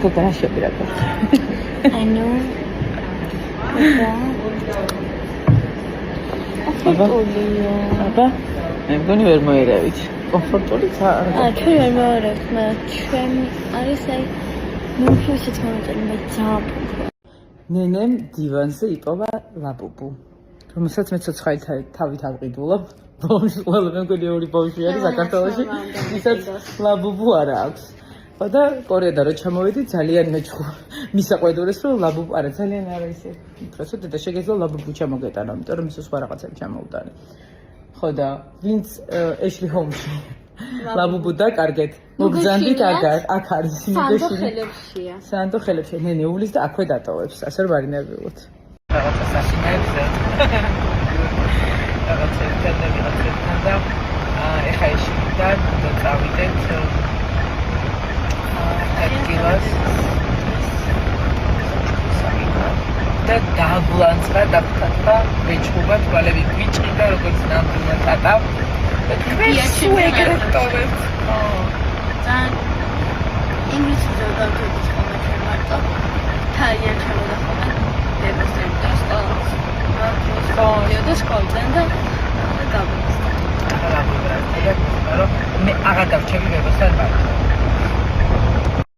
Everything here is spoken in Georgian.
ცოტა რაშები რა გქონდა? ანუ აბა, მე მგონი ვერ მოერავით. კომფორტული ჩვენ ვერ მოვარებთ, მაგრამ ჩვენ არის აი ნუქლიუსით გამოტელი მე ძალიან ნენემ დივანზე იპოვა ლაბუბუ, რომელსაც მე ცოცხალი თავით ავყიდულობ. ბავშვი, ყველა მე მგონი ორი ბავშვი არის საქართველოში, ისაც ლაბუბუ არა აქვს. და კორეიდან რო ჩამოვედი ძალიან მისაყვედურეს რომ ლაბუბუ არა ძალიან არა ისე უბრალოდ და შეგეძლო ლაბუბუ ჩამოგეტანა, იმიტომ რომ ის სხვა რაღაცები ჩამოუტანე. ხო და ვინც ეშლი ჰომში ლაბუბუ დაკარგეთ, მოგზანდით აქ არის იმედში. სანდო ხელებშია. ნე ნეულის და აქვე დატოვებს, ასე რომ არ ინერვიულოთ. რაღაცა სასინაებზე. რაღაცა ინტერნეტიდან და ეხა ეშლიდან წავიდეთ ადგილას და დააბლანსა და ფთქა მეჩხუბა თვალები გვიჭრიდა როგორც ნამდვილად ატავ და თქვენში ეგრეთ ტოვებთ. ძალიან ინგლისური დავდაგებით ხოლმე ჩვენ მარტო თაიან ჩამოდახონა დეპოსტები და სკოლიდან და გავიქცე. მე აღარ დავჩები ვებასთან მაგრამ